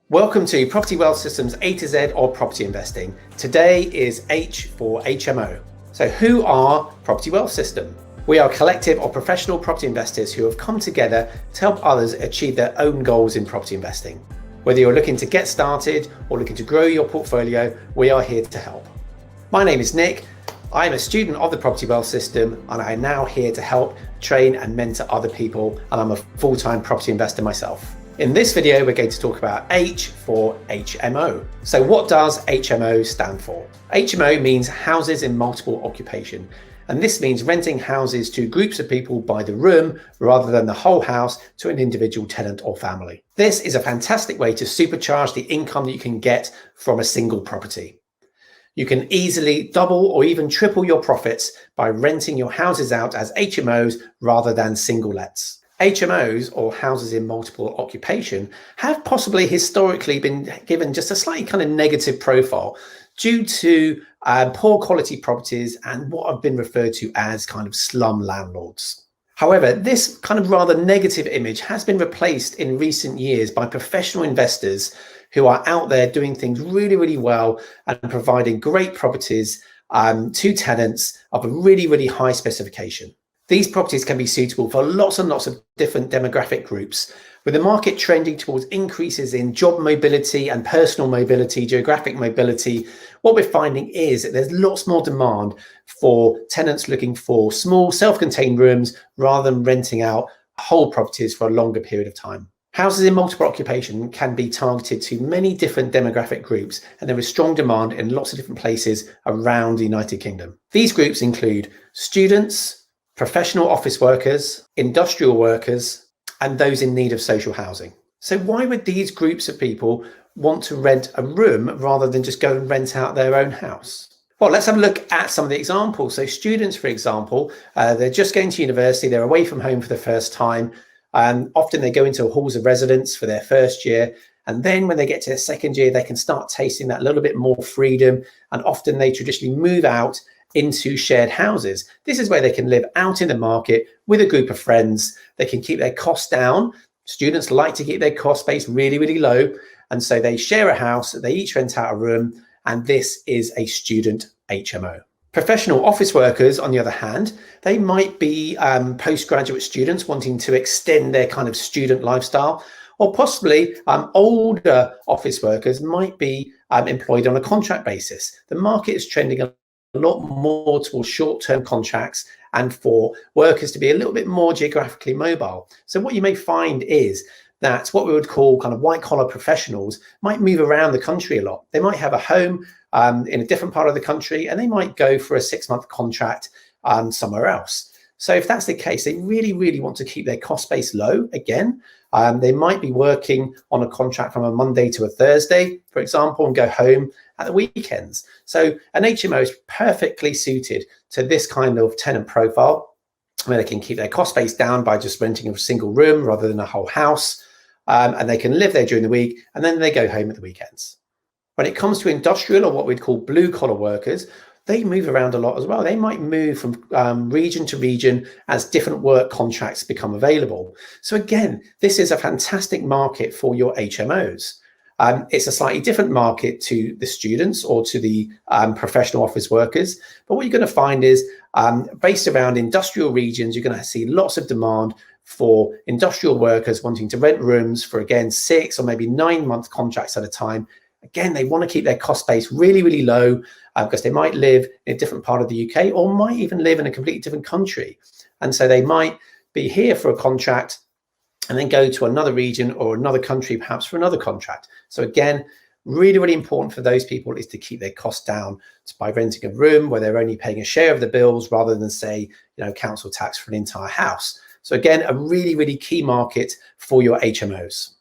Welcome to Property Wealth Systems A to Z or property investing. Today is H for HMO. So who are Property Wealth System? We are a collective of professional property investors who have come together to help others achieve their own goals in property investing. Whether you're looking to get started or looking to grow your portfolio, we are here to help. My name is Nick. I am a student of the Property Wealth System and I am now here to help train and mentor other people, and I'm a full-time property investor myself. In this video, we're going to talk about H for HMO. So what does HMO stand for? HMO means houses in multiple occupation. And this means renting houses to groups of people by the room rather than the whole house to an individual tenant or family. This is a fantastic way to supercharge the income that you can get from a single property. You can easily double or even triple your profits by renting your houses out as HMOs rather than single lets. HMOs, or houses in multiple occupation, have possibly historically been given just a slightly kind of negative profile due to poor quality properties and what have been referred to as kind of slum landlords. However, this kind of rather negative image has been replaced in recent years by professional investors who are out there doing things really, really well and providing great properties to tenants of a really, really high specification. These properties can be suitable for lots and lots of different demographic groups. With the market trending towards increases in job mobility and personal mobility, geographic mobility, what we're finding is that there's lots more demand for tenants looking for small self-contained rooms rather than renting out whole properties for a longer period of time. Houses in multiple occupation can be targeted to many different demographic groups, and there is strong demand in lots of different places around the United Kingdom. These groups include students, professional office workers, industrial workers, and those in need of social housing. So why would these groups of people want to rent a room rather than just go and rent out their own house? Well, let's have a look at some of the examples. So students, for example, they're just going to university, they're away from home for the first time, and often they go into halls of residence for their first year. And then when they get to their second year, they can start tasting that little bit more freedom. And often they traditionally move out into shared houses. This is where they can live out in the market with a group of friends. They can keep their costs down. Students like to keep their cost base really, really low. And so they share a house, they each rent out a room, and this is a student HMO. Professional office workers, on the other hand, they might be postgraduate students wanting to extend their kind of student lifestyle, or possibly older office workers might be employed on a contract basis. The market is trending a lot more towards short-term contracts and for workers to be a little bit more geographically mobile. So what you may find is that what we would call kind of white-collar professionals might move around the country a lot. They might have a home in a different part of the country, and they might go for a 6-month contract somewhere else. So if that's the case, they really, really want to keep their cost base low. Again, they might be working on a contract from a Monday to a Thursday, for example, and go home at the weekends. So an HMO is perfectly suited to this kind of tenant profile, where they can keep their cost base down by just renting a single room rather than a whole house. And they can live there during the week, and then they go home at the weekends. When it comes to industrial, or what we'd call blue collar workers, they move around a lot as well. They might move from region to region as different work contracts become available. So again, this is a fantastic market for your HMOs. It's a slightly different market to the students or to the professional office workers. But what you're going to find is based around industrial regions, you're going to see lots of demand for industrial workers wanting to rent rooms for, again, 6 or maybe 9-month contracts at a time. Again, they want to keep their cost base really, really low because they might live in a different part of the UK or might even live in a completely different country. And so they might be here for a contract and then go to another region or another country, perhaps for another contract. So again, really, really important for those people is to keep their costs down by renting a room where they're only paying a share of the bills rather than, say, council tax for an entire house. So again, a really, really key market for your HMOs.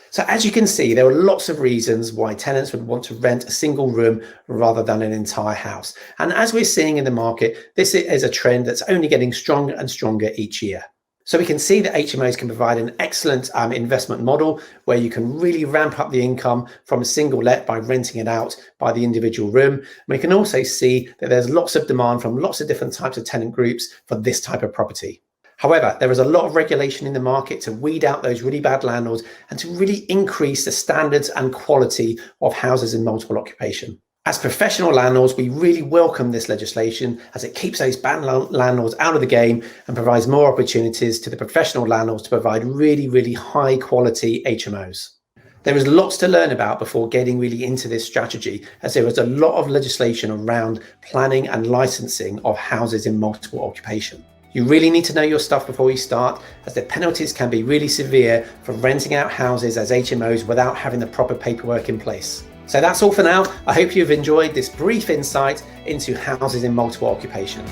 So as you can see, there are lots of reasons why tenants would want to rent a single room rather than an entire house. And as we're seeing in the market, this is a trend that's only getting stronger and stronger each year. So we can see that HMOs can provide an excellent investment model where you can really ramp up the income from a single let by renting it out by the individual room. And we can also see that there's lots of demand from lots of different types of tenant groups for this type of property. However, there is a lot of regulation in the market to weed out those really bad landlords and to really increase the standards and quality of houses in multiple occupation. As professional landlords, we really welcome this legislation as it keeps those bad landlords out of the game and provides more opportunities to the professional landlords to provide really, really high quality HMOs. There is lots to learn about before getting really into this strategy, as there is a lot of legislation around planning and licensing of houses in multiple occupation. You really need to know your stuff before you start, as the penalties can be really severe for renting out houses as HMOs without having the proper paperwork in place. So that's all for now. I hope you've enjoyed this brief insight into houses in multiple occupation.